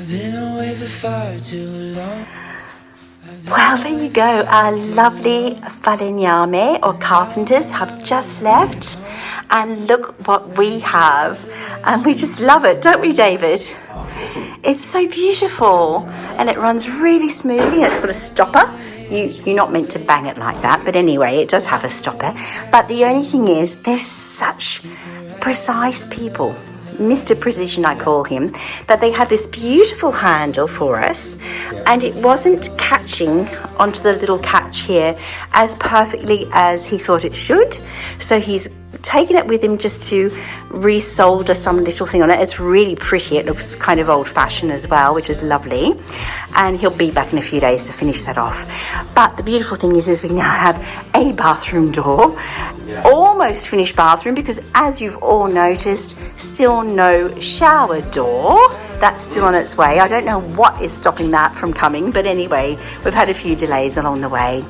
I've been away for far too long. Well, there you go. Our lovely falegname or carpenters have just left, and look what we have. And we just love it, don't we, David? It's so beautiful, and it runs really smoothly. It's got a stopper. You're not meant to bang it like that, but anyway, it does have a stopper. But the only thing is, they're such precise people. Mr. Precision, I call him, that they had this beautiful handle for us, and it wasn't catching onto the little catch here as perfectly as he thought it should. So he's taken it with him just to resolder some little thing on it. It's really pretty. It looks kind of old-fashioned as well, which is lovely. And he'll be back in a few days to finish that off. But the beautiful thing is we now have a bathroom door. Almost finished bathroom, because as you've all noticed, still no shower door. That's still on its way. I don't know what is stopping that from coming, but anyway, we've had a few delays along the way.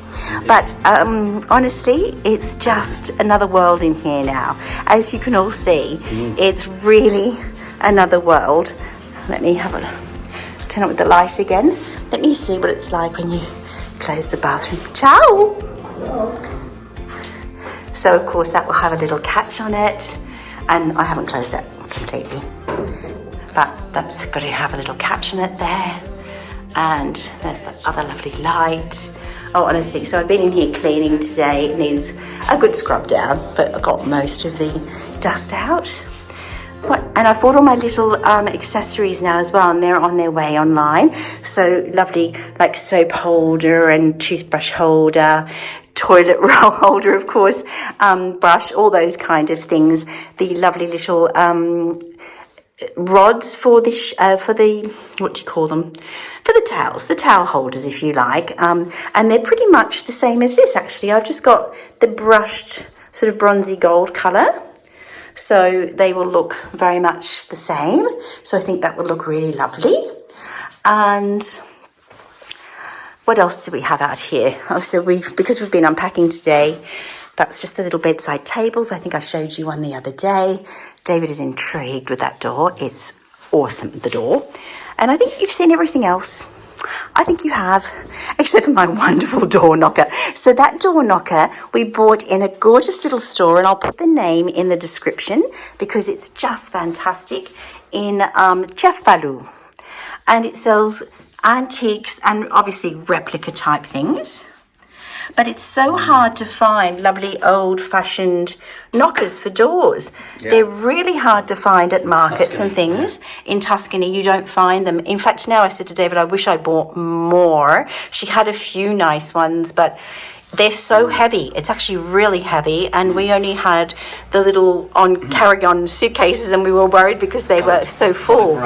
But honestly, it's just another world in here now. As you can all see, it's really another world. Let me have a turn up with the light again. Let me see what it's like when you close the bathroom. Ciao! So of course that will have a little catch on it, and I haven't closed that completely, but that's got to have a little catch on it there. And there's the other lovely light. Oh, honestly, so I've been in here cleaning today. It needs a good scrub down, but I got most of the dust out. And I've bought all my little accessories now as well, and they're on their way online. So lovely, like soap holder and toothbrush holder, toilet roll holder, of course, brush, all those kind of things. The lovely little rods for the what do you call them? For the towels, the towel holders, if you like. And they're pretty much the same as this, actually. I've just got the brushed sort of bronzy gold colour. So they will look very much the same. So I think that would look really lovely. And what else do we have out here? Oh, so because we've been unpacking today, that's just the little bedside tables. I think I showed you one the other day. David is intrigued with that door. It's awesome, the door. And I think you've seen everything else. I think you have, except for my wonderful door knocker. So that door knocker we bought in a gorgeous little store, and I'll put the name in the description because it's just fantastic, in Cefalu. And it sells antiques and obviously replica type things. But it's so hard to find lovely old-fashioned knockers for doors. Yeah. They're really hard to find at markets Tuscany, and things. Yeah. In Tuscany, you don't find them. In fact, now I said to David, I wish I bought more. She had a few nice ones, but they're so heavy. It's actually really heavy, and we only had the little carry-on suitcases, and we were worried because they were so full.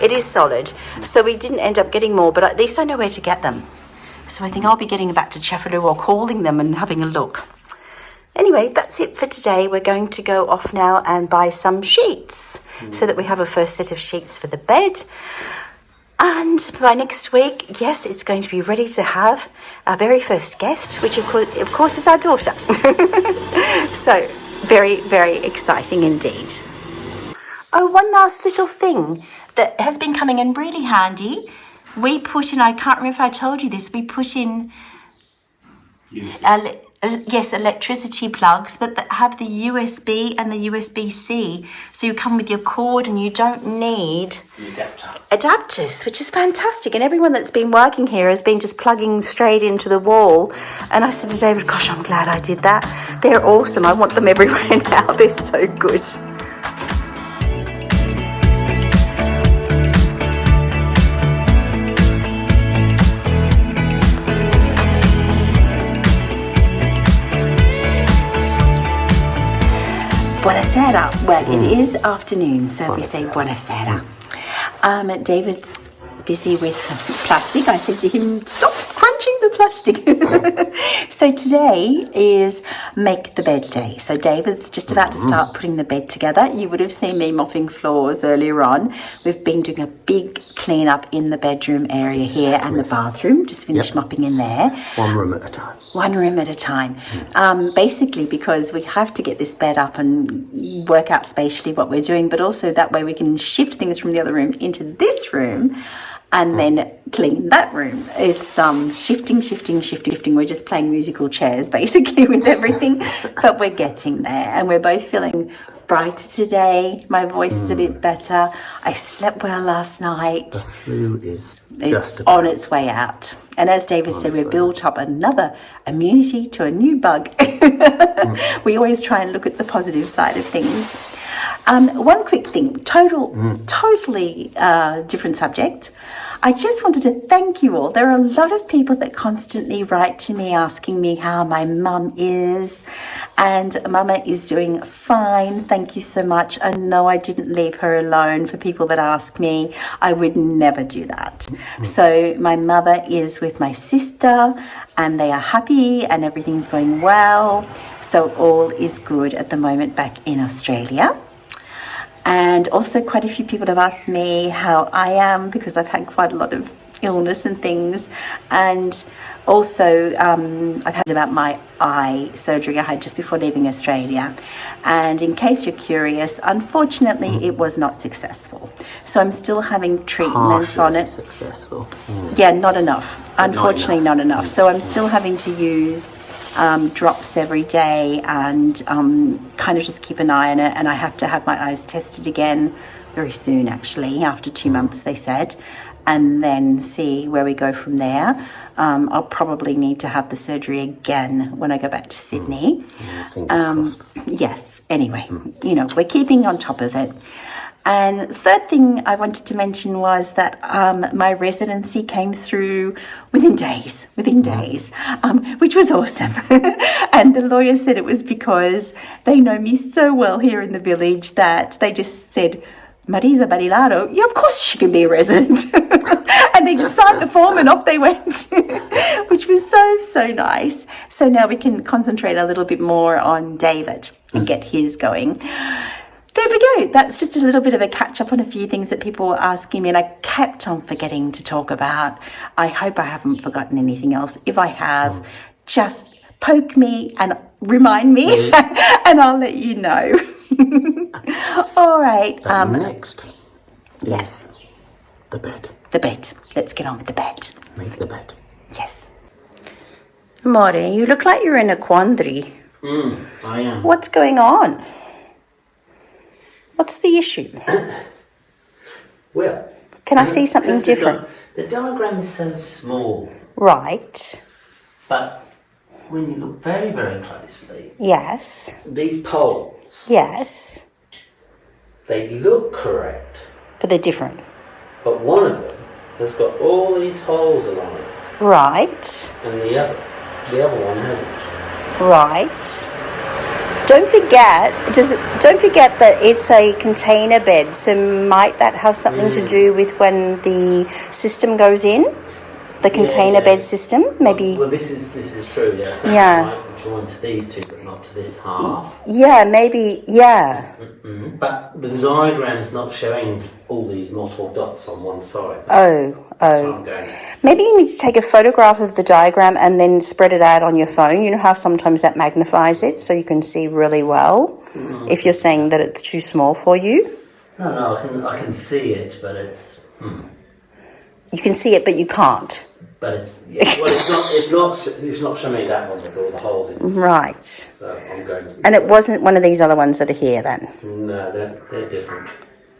It is solid. So we didn't end up getting more, but at least I know where to get them. So I think I'll be getting back to Cefalu or calling them and having a look. Anyway, that's it for today. We're going to go off now and buy some sheets so that we have a first set of sheets for the bed. And by next week, yes, it's going to be ready to have our very first guest, which of course is our daughter. So very, very exciting indeed. Oh, one last little thing that has been coming in really handy. We put in, I can't remember if I told you this, we put in, electricity plugs, but that have the USB and the USB-C. So you come with your cord and you don't need adapters, which is fantastic. And everyone that's been working here has been just plugging straight into the wall. And I said to David, gosh, I'm glad I did that. They're awesome. I want them everywhere now. They're so good. Buonasera. Well, it is afternoon, so we say buonasera. David's busy with plastic. I said to him, stop crunching the plastic. So today is make the bed day. So David's just about to start putting the bed together. You would have seen me mopping floors earlier on. We've been doing a big clean up in the bedroom area here and the bathroom. Just finished mopping in there. One room at a time. One room at a time. Basically because we have to get this bed up and work out spatially what we're doing, but also that way we can shift things from the other room into this room. and then clean that room. It's shifting. We're just playing musical chairs basically with everything, but we're getting there, and we're both feeling brighter today. My voice is a bit better. I slept well last night. The flu is It's on its way out. And as David said, we've built up another immunity to a new bug. We always try and look at the positive side of things. One quick thing, totally different subject. I just wanted to thank you all. There are a lot of people that constantly write to me asking me how my mum is, and Mama is doing fine. Thank you so much. I know I didn't leave her alone. For people that ask me, I would never do that. So my mother is with my sister, and they are happy, and everything's going well. So all is good at the moment back in Australia. And also quite a few people have asked me how I am, because I've had quite a lot of illness and things. And also I've heard about my eye surgery I had just before leaving Australia. And in case you're curious, unfortunately it was not successful. So I'm still having treatments on it. Successful. Yeah, not enough. Unfortunately, not enough. So I'm still having to use drops every day, and kind of just keep an eye on it. And I have to have my eyes tested again very soon, actually, after 2 months, they said, and then see where we go from there. I'll probably need to have the surgery again when I go back to Sydney. Fingers crossed. Yes, anyway, we're keeping on top of it. And third thing I wanted to mention was that my residency came through within days, which was awesome. And the lawyer said it was because they know me so well here in the village that they just said, Marisa Barilaro, yeah, of course she can be a resident. And they just signed the form and off they went, which was so nice. So now we can concentrate a little bit more on David and get his going. There we go. That's just a little bit of a catch up on a few things that people were asking me, and I kept on forgetting to talk about. I hope I haven't forgotten anything else. If I have, just poke me and remind me, and I'll let you know. All right. Next. Yes. The bed. The bed. Let's get on with the bed. Make the bed. Yes. Maury, you look like you're in a quandary. I am. What's going on? What's the issue? Well, can I see something different? The diagram is so small. Right. But when you look very, very closely, yes, these poles, yes, they look correct. but they're different. But one of them has got all these holes along it. Right. And the other one hasn't. Right. Don't forget that it's a container bed, so might that have something to do with when the system goes in? The container bed system? Maybe. Well, this is true, yes. Yeah. I'm drawn to these two, but not to this half. Yeah, maybe, yeah. But the diagram's not showing all these multiple dots on one side. Oh. So I'm going. Maybe you need to take a photograph of the diagram and then spread it out on your phone. You know how sometimes that magnifies it so you can see really well if you're saying that it's too small for you? No, I can see it, but it's... You can see it, but you can't. But it's not showing me that one with all the holes in it. Right. So I'm going to... And it wasn't one of these other ones that are here then? No, they're different.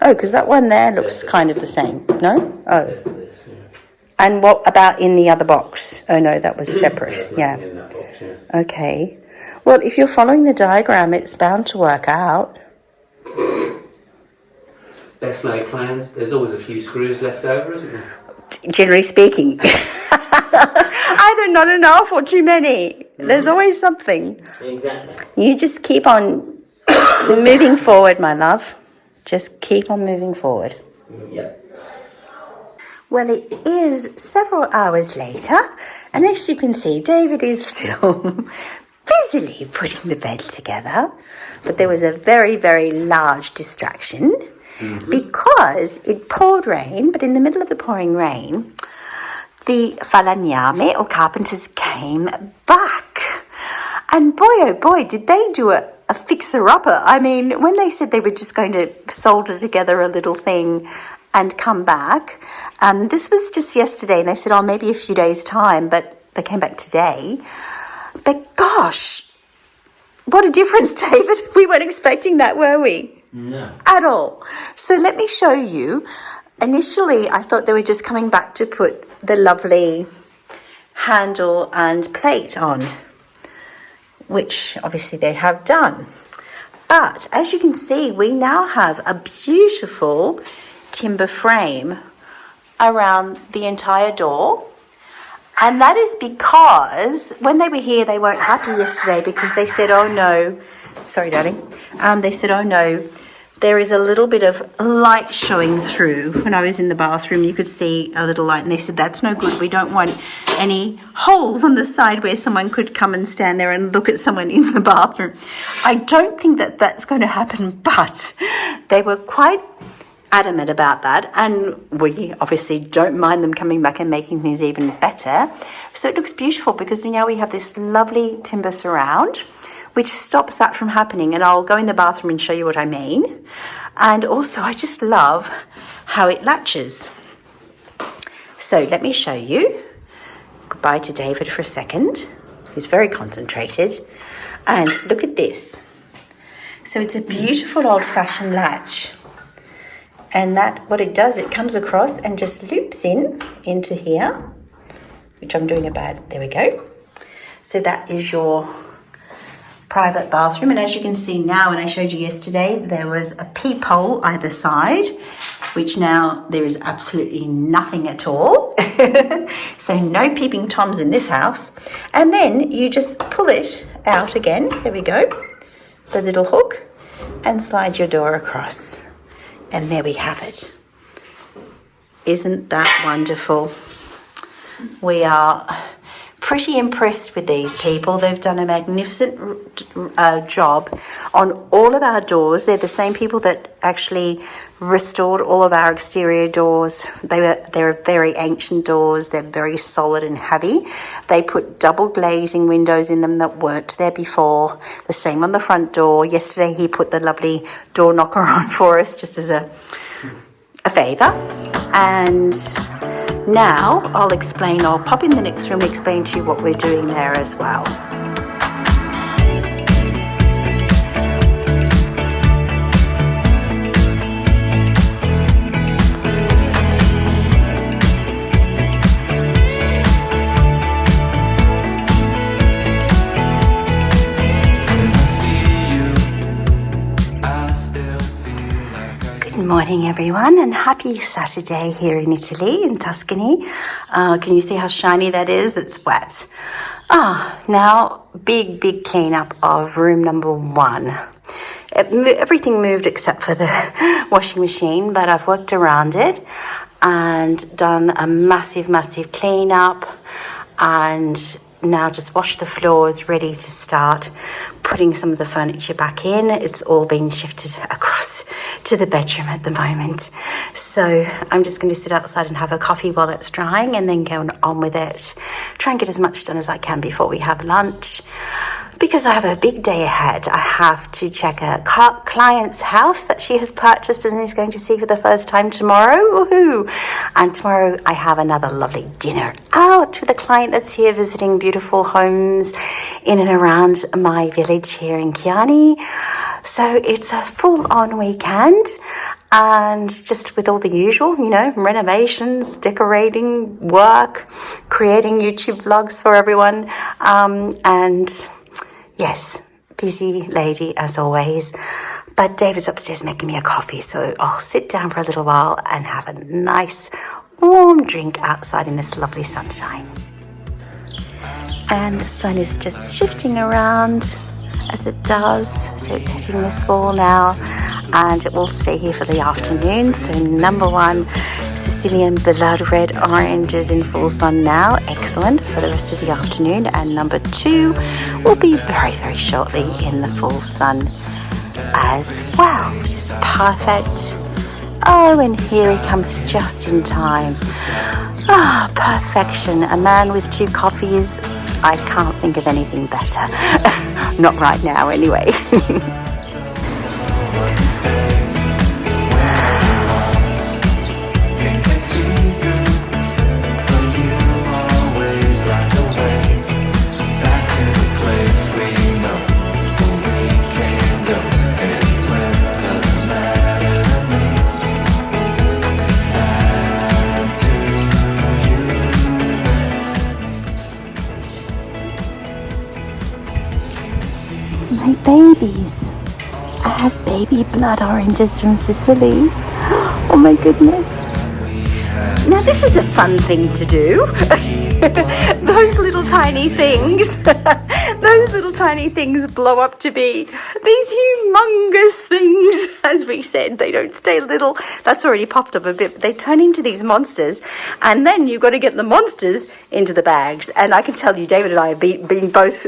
Oh, because that one there looks kind of the same. No? Oh. They're for this, yeah. And what about in the other box? Oh no, that was separate. There's Yeah. nothing in that box, yeah. Okay. Well, if you're following the diagram, it's bound to work out. Best laid plans, there's always a few screws left over, isn't there? Generally speaking. Either not enough or too many. There's always something. Exactly. You just keep on moving forward, my love. Just keep on moving forward. Yep. Well, it is several hours later, and as you can see, David is still busily putting the bed together. But there was a very, very large distraction because it poured rain, but in the middle of the pouring rain, the falegname or carpenters came back. And boy, oh boy, did they do a fixer-upper. I mean, when they said they were just going to solder together a little thing and come back. This was just yesterday, and they said, oh, maybe a few days' time, but they came back today. But gosh, what a difference, David. We weren't expecting that, were we? No. At all. So let me show you. Initially, I thought they were just coming back to put the lovely handle and plate on, which obviously they have done. But as you can see, we now have a beautiful timber frame around the entire door. And that is because when they were here, they weren't happy yesterday because they said, oh no, sorry, darling. They said, oh no, there is a little bit of light showing through. When I was in the bathroom, you could see a little light, and they said, that's no good. We don't want any holes on the side where someone could come and stand there and look at someone in the bathroom. I don't think that that's going to happen, but they were quite adamant about that, and we obviously don't mind them coming back and making things even better. So it looks beautiful because now we have this lovely timber surround, which stops that from happening. And I'll go in the bathroom and show you what I mean. And also, I just love how it latches. So let me show you. Goodbye to David for a second. He's very concentrated. And look at this. So it's a beautiful old-fashioned latch. And that, what it does, it comes across and just loops into here, which I'm doing about, there we go. So that is your private bathroom. And as you can see now, and I showed you yesterday, there was a peephole either side, which now there is absolutely nothing at all. So no peeping Toms in this house. And then you just pull it out again, there we go, the little hook, and slide your door across. And there we have it. Isn't that wonderful? We are pretty impressed with these people. They've done a magnificent job on all of our doors. They're the same people that actually restored all of our exterior doors. They're very ancient doors. They're very solid and heavy. They put double glazing windows in them that weren't there before. The same on the front door. Yesterday he put the lovely door knocker on for us just as a favour. And now I'll pop in the next room and explain to you what we're doing there as well. Good morning, everyone, and happy Saturday here in Italy, in Tuscany. Can you see how shiny that is? It's wet. Now, big cleanup of room number 1. Everything moved except for the washing machine, but I've worked around it and done a massive cleanup, and now just washed the floors, ready to start putting some of the furniture back in. It's all been shifted across to the bedroom at the moment. So I'm just going to sit outside and have a coffee while it's drying and then go on with it. Try and get as much done as I can before we have lunch. Because I have a big day ahead, I have to check a client's house that she has purchased and is going to see for the first time tomorrow. Woohoo! And tomorrow I have another lovely dinner out with a client that's here visiting beautiful homes in and around my village here in Chianni. So it's a full-on weekend. And just with all the usual, renovations, decorating, work, creating YouTube vlogs for everyone, and yes, busy lady as always. But David's upstairs making me a coffee, so I'll sit down for a little while and have a nice warm drink outside in this lovely sunshine. And the sun is just shifting around as it does, so it's hitting this wall now, and it will stay here for the afternoon. So number 1, Sicilian blood red orange is in full sun now, excellent for the rest of the afternoon, and number 2 will be very shortly in the full sun as well, which is perfect. Oh, and here he comes just in time. Perfection. A man with 2 coffees. I can't think of anything better. Not right now anyway. babies. I have baby blood oranges from Sicily. Oh my goodness. Now this is a fun thing to do. Those little tiny things, those little tiny things blow up to be these humongous things. As we said, they don't stay little. That's already popped up a bit. But they turn into these monsters, and then you've got to get the monsters into the bags. And I can tell you, David and I have been both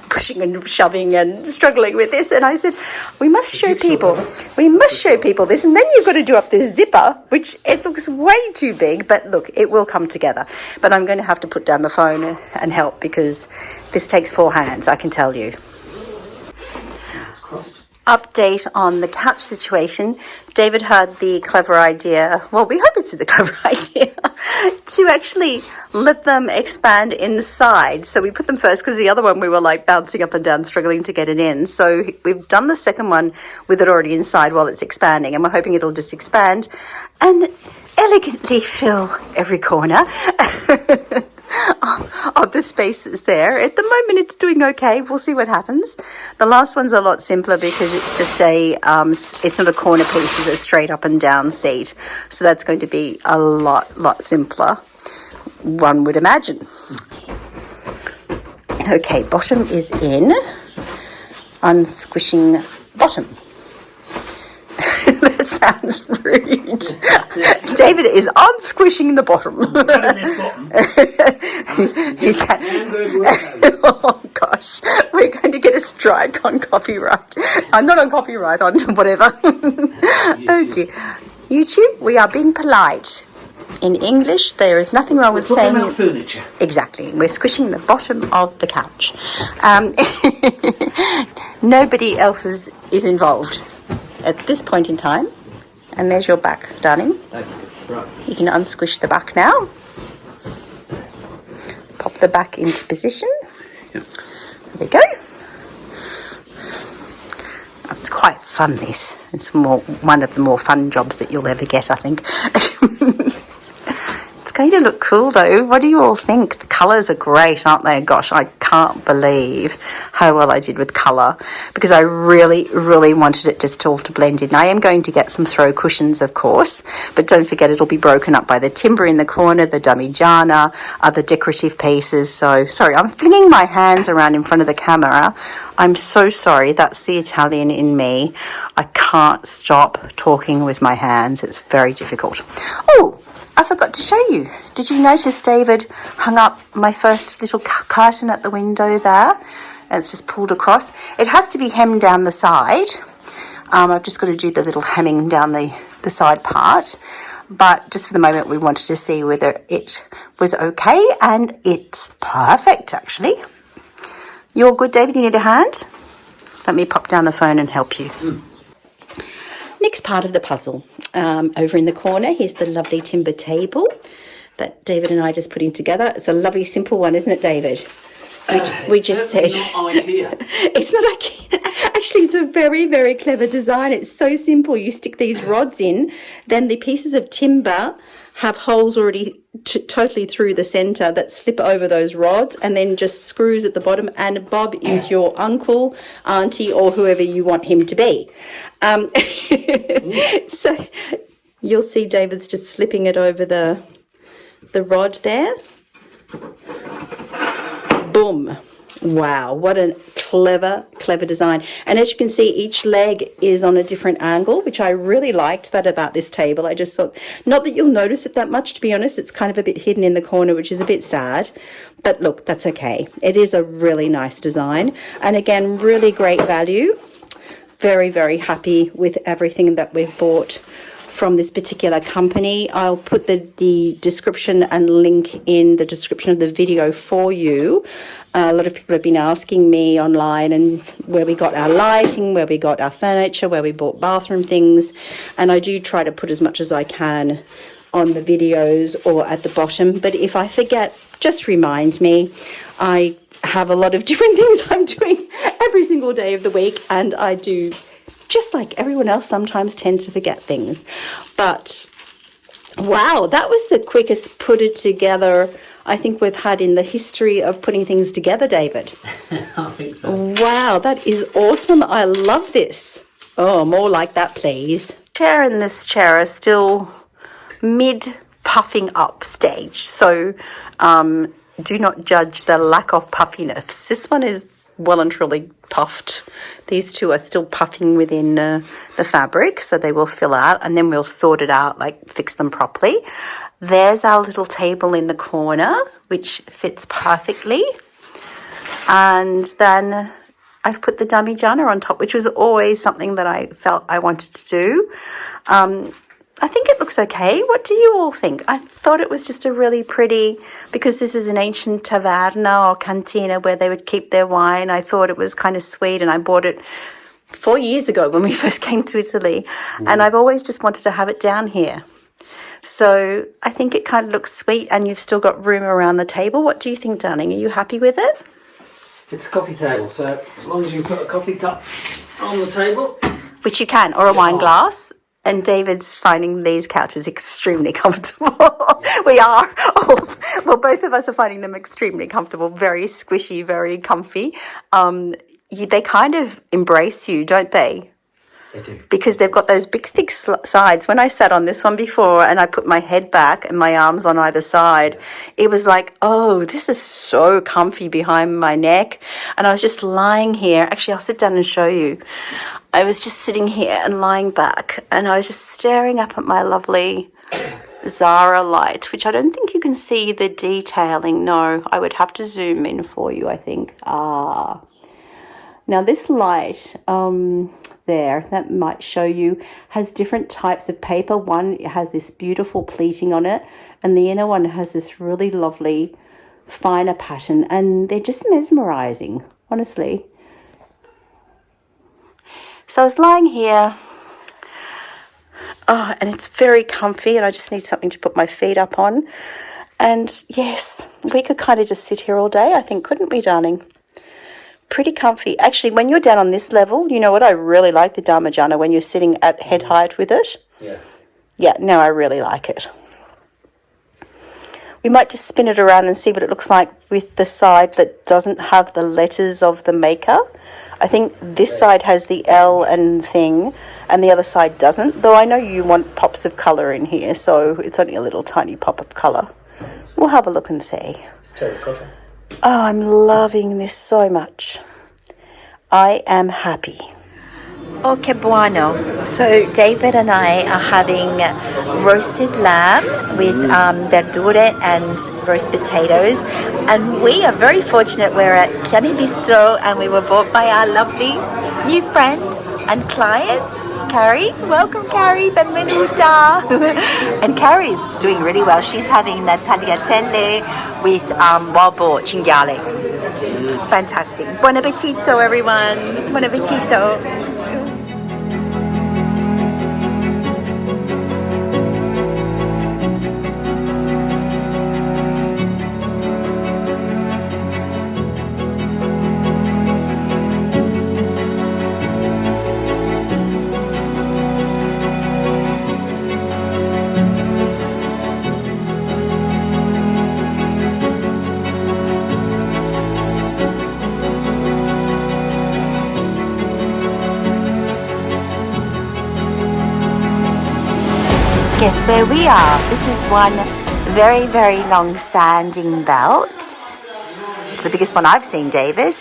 pushing and shoving and struggling with this, and I said we must show people this, and then you've got to do up this zipper, which it looks way too big, but look, it will come together. But I'm going to have to put down the phone and help, because this takes 4 hands, I can tell you. Update on the couch situation. David had the clever idea, well, we hope it's a clever idea, to actually let them expand inside. So we put them first because the other one we were like bouncing up and down, struggling to get it in. So we've done the second one with it already inside while it's expanding, and we're hoping it'll just expand and elegantly fill every corner of the space that's there. At the moment it's doing okay. We'll see what happens. The last one's a lot simpler because it's just it's not a corner piece, it's a straight up and down seat. So that's going to be a lot simpler, one would imagine. Okay, bottom is in. Unsquishing bottom. That sounds rude. David is unsquishing the bottom. Oh gosh, we're going to get a strike on copyright. Not on copyright, on whatever. Oh dear. YouTube, we are being polite. In English, there is nothing wrong with saying about furniture. Exactly. We're squishing the bottom of the couch. Nobody else is involved at this point in time. And there's your back, darling. Thank you. Right. You can unsquish the back now. Pop the back into position. Yep. There we go. It's quite fun, this. It's one of the more fun jobs that you'll ever get, I think. It's going to look cool though. What do you all think? The colours are great, aren't they? Gosh, I can't believe how well I did with colour, because I really wanted it just all to blend in. I am going to get some throw cushions, of course, but don't forget it'll be broken up by the timber in the corner, the Damigiana, other decorative pieces. So, sorry, I'm flinging my hands around in front of the camera. I'm so sorry. That's the Italian in me. I can't stop talking with my hands. It's very difficult. Oh, I forgot to show you. Did you notice David hung up my first little curtain at the window there? And it's just pulled across. It has to be hemmed down the side. I've just got to do the little hemming down the side part. But just for the moment, we wanted to see whether it was okay. And it's perfect, actually. You're good, David? You need a hand? Let me pop down the phone and help you. Next part of the puzzle. Over in the corner, here's the lovely timber table that David and I just putting together. It's a lovely, simple one, isn't it, David? We just said. It's not IKEA. Actually, it's a very clever design. It's so simple. You stick these rods in, then the pieces of timber have holes already totally through the centre that slip over those rods, and then just screws at the bottom. And Bob is your uncle, auntie, or whoever you want him to be. So you'll see David's just slipping it over the rod there. Boom. Wow, what a clever design. And as you can see, each leg is on a different angle, which I really liked that about this table. I just thought, not that you'll notice it that much, to be honest. It's kind of a bit hidden in the corner, which is a bit sad. But look, that's okay. It is a really nice design. And again, really great value. Very happy with everything that we've bought from this particular company. I'll put the description and link in the description of the video for you. A lot of people have been asking me online and where we got our lighting, where we got our furniture, where we bought bathroom things. And I do try to put as much as I can on the videos or at the bottom. But if I forget, just remind me. I have a lot of different things I'm doing every single day of the week, and I do, just like everyone else, sometimes tend to forget things. But wow, that was the quickest put it together I think we've had in the history of putting things together, David. I think so. Wow, that is awesome. I love this. Oh, more like that, please. Chair and this chair are still mid puffing up stage, so do not judge the lack of puffiness. This one is well and truly puffed. These two are still puffing within the fabric, so they will fill out, and then we'll sort it out, like fix them properly. There's our little table in the corner, which fits perfectly. And then I've put the dummy Jana on top, which was always something that I felt I wanted to do. I think it looks okay. What do you all think? I thought it was just a really pretty, because this is an ancient taverna or cantina where they would keep their wine. I thought it was kind of sweet, and I bought it 4 years ago when we first came to Italy. And I've always just wanted to have it down here. So I think it kind of looks sweet, and you've still got room around the table. What do you think, darling? Are you happy with it? It's a coffee table, so as long as you put a coffee cup on the table. Which you can, or a wine glass. And David's finding these couches extremely comfortable. We are. Well, both of us are finding them extremely comfortable, very squishy, very comfy. They kind of embrace you, don't they? They do. Because they've got those big, thick sides. When I sat on this one before and I put my head back and my arms on either side, it was like, oh, this is so comfy behind my neck. And I was just lying here. Actually, I'll sit down and show you. I was just sitting here and lying back, and I was just staring up at my lovely Zara light, which I don't think you can see the detailing. No, I would have to zoom in for you, I think. Now this light there, that might show you, has different types of paper. One has this beautiful pleating on it, and the inner one has this really lovely finer pattern, and they're just mesmerizing, honestly. So I was lying here, and it's very comfy, and I just need something to put my feet up on. And yes, we could kind of just sit here all day, I think, couldn't we, darling? Pretty comfy. Actually, when you're down on this level, you know what? I really like the Dharmajana when you're sitting at head height with it. Yeah. Yeah, no, I really like it. We might just spin it around and see what it looks like with the side that doesn't have the letters of the maker. I think this side has the L and thing, and the other side doesn't. Though I know you want pops of colour in here, so it's only a little tiny pop of colour. We'll have a look and see. It's terracotta. Oh, I'm loving this so much. I am happy. Oh, che buono. So David and I are having roasted lamb with verdure and roast potatoes. And we are very fortunate. We're at Chianni Bistro, and we were bought by our lovely new friend and client, Carrie. Welcome, Carrie. Benvenuta. And Carrie's doing really well. She's having the tagliatelle with wild boar, cinghiale. Fantastic. Buon appetito, everyone. Buon appetito. Guess where we are? This is one very, very long sanding belt. It's the biggest one I've seen, David.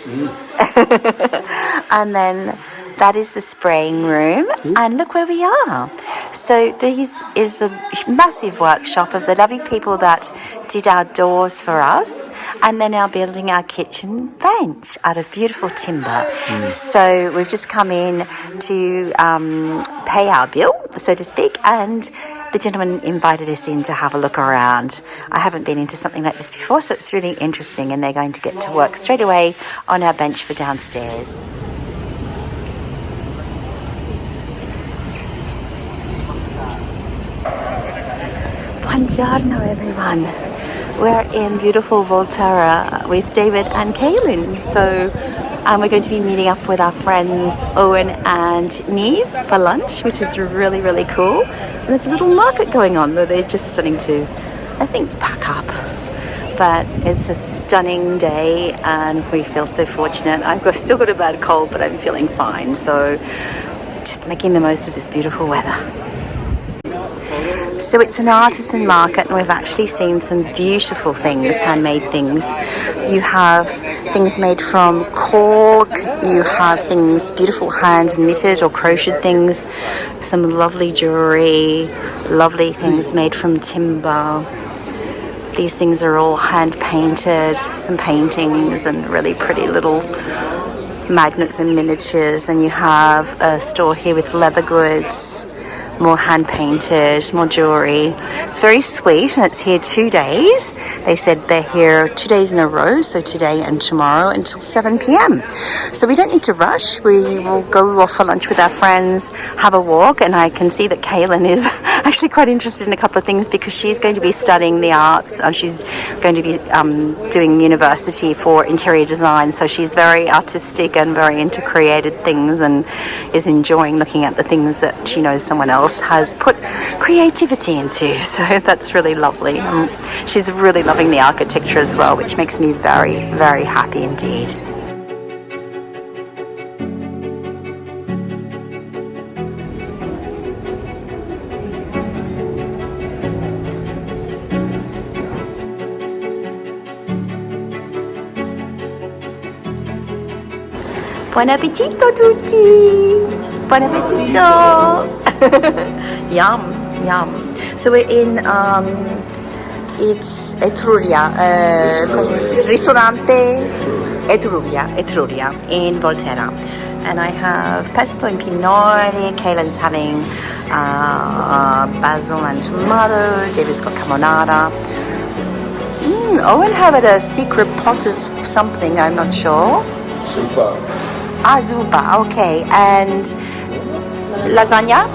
And then that is the spraying room. And look where we are. So this is the massive workshop of the lovely people that did our doors for us, and they're now building our kitchen bench out of beautiful timber. So we've just come in to pay our bill, so to speak, and the gentleman invited us in to have a look around. I haven't been into something like this before, so it's really interesting, and they're going to get to work straight away on our bench for downstairs. Buongiorno, everyone. We're in beautiful Volterra with David and Kaylin. So we're going to be meeting up with our friends Owen and Neve for lunch, which is really, really cool. And there's a little market going on, though they're just starting to, I think, pack up. But it's a stunning day and we feel so fortunate. Still got a bad cold, but I'm feeling fine. So just making the most of this beautiful weather. So it's an artisan market and we've actually seen some beautiful things, handmade things. You have things made from cork, you have things, beautiful hand knitted or crocheted things, some lovely jewellery, lovely things made from timber. These things are all hand painted, some paintings and really pretty little magnets and miniatures. Then you have a store here with leather goods, more hand painted, more jewelry. It's very sweet and it's here 2 days. They said they're here 2 days in a row, so today and tomorrow until 7 p.m. So we don't need to rush. We will go off for lunch with our friends, have a walk, and I can see that Kaylin is actually quite interested in a couple of things because she's going to be studying the arts. She's going to be doing university for interior design, so she's very artistic and very into creative things and is enjoying looking at the things that she knows someone else has put creativity into. So that's really lovely. She's really loving the architecture as well, which makes me very, very happy indeed. Buon appetito tutti! Buon appetito! Yum, yum. So we're in, it's Etruria, Ristorante Etruria in Volterra. And I have pesto and pinoli, Kaylin's having basil and tomato, David's got carbonara. Owen had a secret pot of something, I'm not sure. Zupa, okay. And lasagna?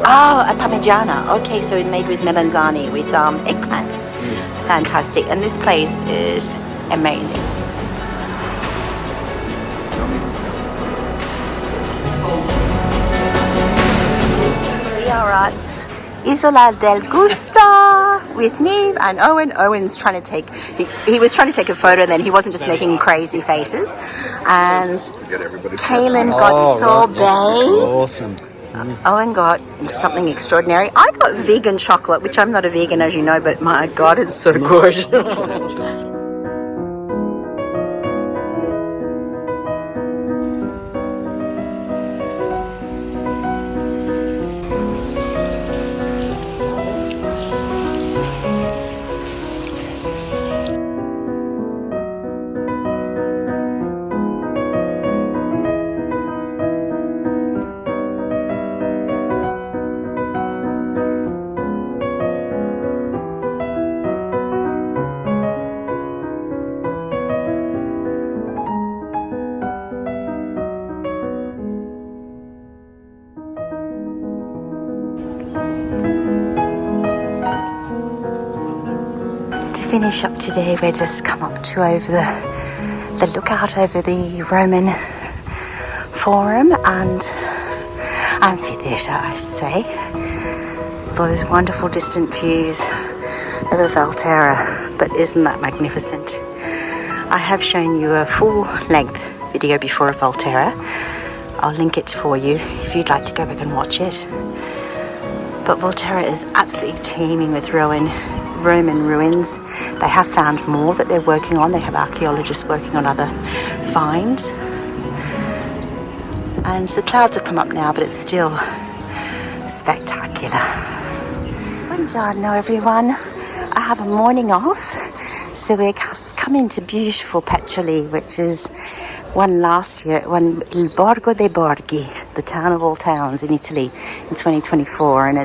A parmigiana. Okay, so it's made with melanzane, with eggplant. Fantastic. And this place is amazing. We are at Isola del Gusto with me and Owen. Owen's trying to take, he was trying to take a photo and then he wasn't just making crazy faces. And Kaylin got sorbet. Awesome. Owen got something extraordinary. I got vegan chocolate, which I'm not a vegan as you know, but my God, it's so good. Finish up today, we're just come up to over the lookout over the Roman Forum and amphitheatre, I should say. Those wonderful distant views over Volterra, but isn't that magnificent? I have shown you a full-length video before of Volterra. I'll link it for you if you'd like to go back and watch it. But Volterra is absolutely teeming with Roman ruins. They have found more that they're working on. They have archaeologists working on other finds. And the clouds have come up now, but it's still spectacular. Buongiorno, everyone. I have a morning off, so we have come into beautiful Peccioli, which is won Il Borgo dei Borghi, the town of all towns in Italy in 2024. And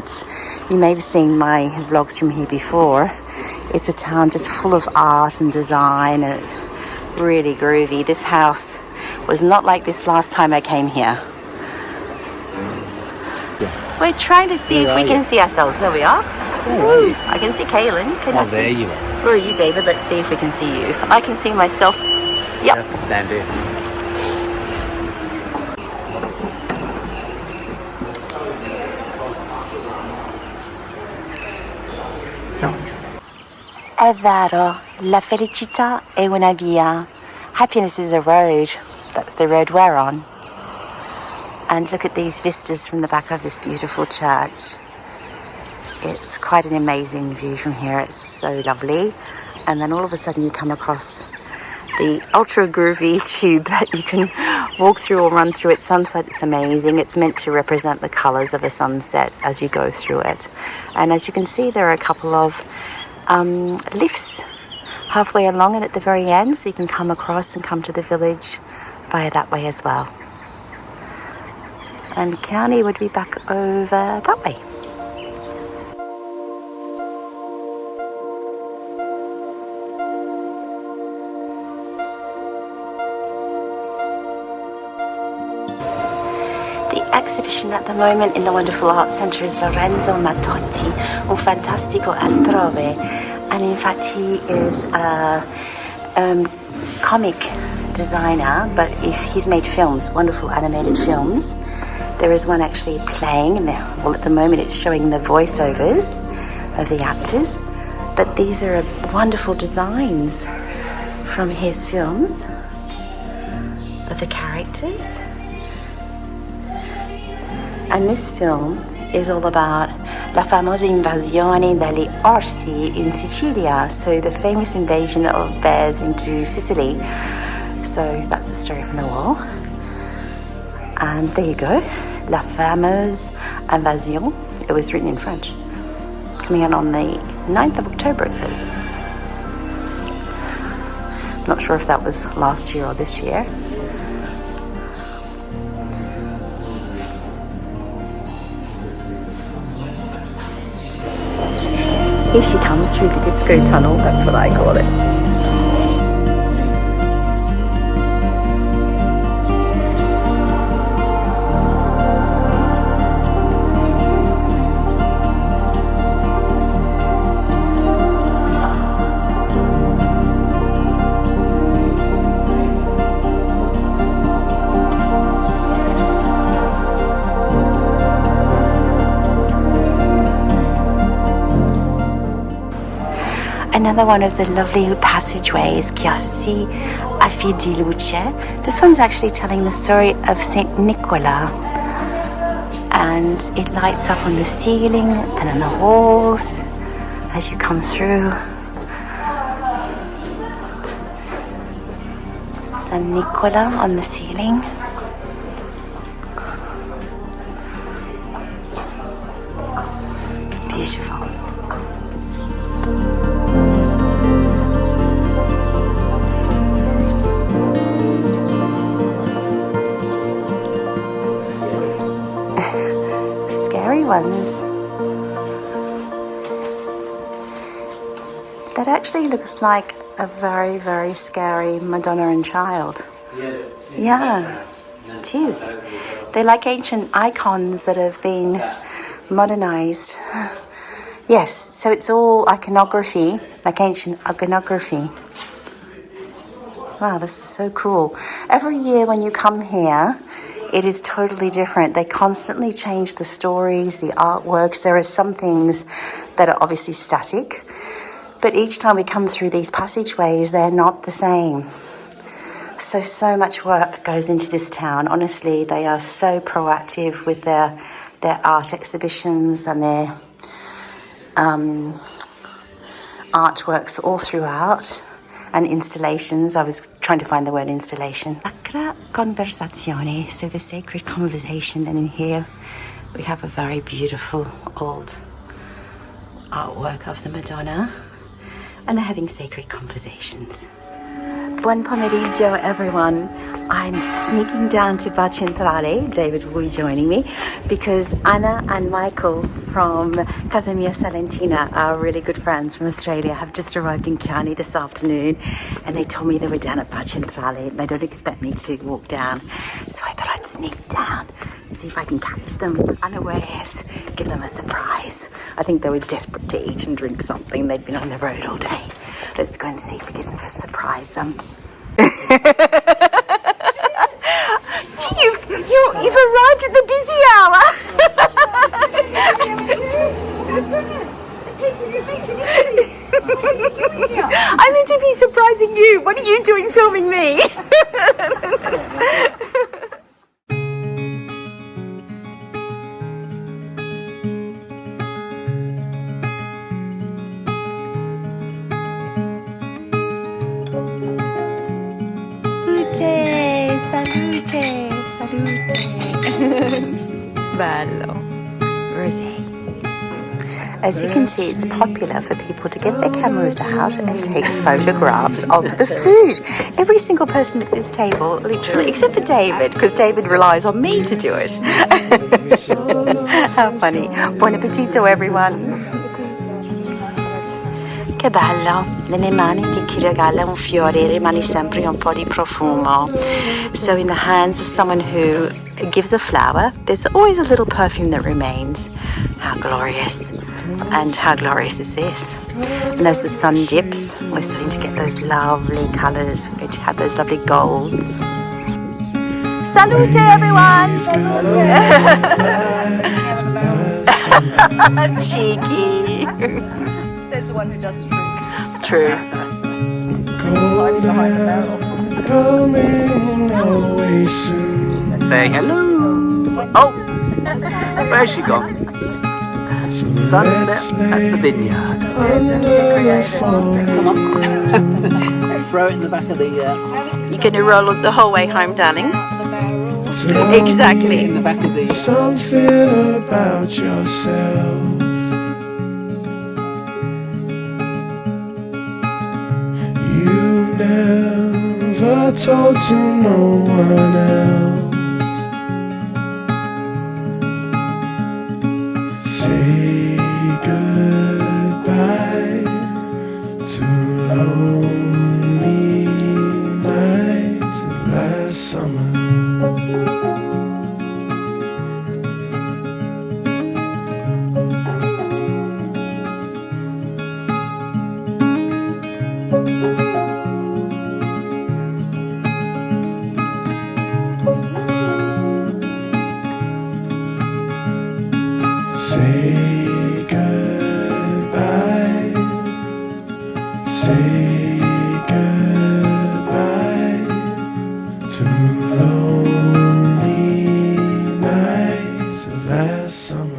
you may have seen my vlogs from here before. It's a town just full of art and design, and it's really groovy. This house was not like this last time I came here. We're trying to see if we can see ourselves. There we are. Ooh, I can see Kaylin. Can I see? There you are. Where are you, David? Let's see if we can see you. I can see myself. Yep. You have to stand here. è vero, la felicità è una via. Happiness is a road. That's the road we're on. And look at these vistas from the back of this beautiful church. It's quite an amazing view from here. It's so lovely. And then all of a sudden you come across the ultra groovy tube that you can walk through or run through at sunset. It's amazing. It's meant to represent the colours of a sunset as you go through it. And as you can see, there are a couple of lifts halfway along and at the very end, so you can come across and come to the village via that way as well. And Chianni would be back over that way. Exhibition at the moment in the wonderful art centre is Lorenzo Mattotti, un fantastico altrove, and in fact he is a comic designer, but if he's made films, wonderful animated films. There is one actually playing, well at the moment it's showing the voiceovers of the actors, but these are wonderful designs from his films of the characters. And this film is all about la famosa invasione degli orsi in Sicilia, so the famous invasion of bears into Sicily. So that's the story from the wall. And there you go, la fameuse invasion. It was written in French. Coming out on the 9th of October, it says. Not sure if that was last year or this year. Here she comes through the disco tunnel, that's what I call it. Another one of the lovely passageways, Chiossi a Fi di Luce. This one's actually telling the story of Saint Nicola, and it lights up on the ceiling and on the walls as you come through. San Nicola on the ceiling. Beautiful. Ones. That actually looks like a very, very scary Madonna and Child. Yeah, it is. They're like ancient icons that have been modernized. Yes, so it's all iconography, like ancient iconography. Wow, this is so cool. Every year when you come here, it is totally different. They constantly change the stories, the artworks. There are some things that are obviously static, but each time we come through these passageways, they're not the same. So much work goes into this town. Honestly, they are so proactive with their art exhibitions and their artworks all throughout. And installations. I was trying to find the word installation. Sacra conversazione, so the sacred conversation. And in here we have a very beautiful old artwork of the Madonna, and they're having sacred conversations. Buon pomeriggio, everyone. I'm sneaking down to Bar Centrale. David will be joining me because Anna and Michael from Casa Mia Salentina, our really good friends from Australia, have just arrived in Chianni this afternoon, and they told me they were down at Bar Centrale. They don't expect me to walk down, so I thought I'd sneak down and see if I can catch them unawares, give them a surprise. I think they were desperate to eat and drink something. They'd been on the road all day. Let's go and see if we can surprise them. You've arrived at the busy hour. I'm meant to be surprising you. What are you doing filming me? Salute, salute. Bello. Rosé. As you can see, it's popular for people to get their cameras out and take photographs of the food. Every single person at this table, literally, except for David, because David relies on me to do it. How funny. Buon appetito, everyone. Che bello, nelle mani di chi regala un fiore rimane sempre un po' di profumo. So in the hands of someone who gives a flower, there's always a little perfume that remains. How glorious. And how glorious is this? And as the sun dips, we're starting to get those lovely colours. We have those lovely golds. Salute, everyone! Cheeky. Says the one who doesn't drink. True. Hiding behind the barrel. Say hello. Oh, where's she gone? Sunset at the vineyard. Come on. Throw it in the back of the. You're going to roll the whole way home, darling? Exactly. In the back of the. something about yourself. You never told to no one else. Say goodbye to lonely nights last summer. Say goodbye, say goodbye to lonely nights of last summer.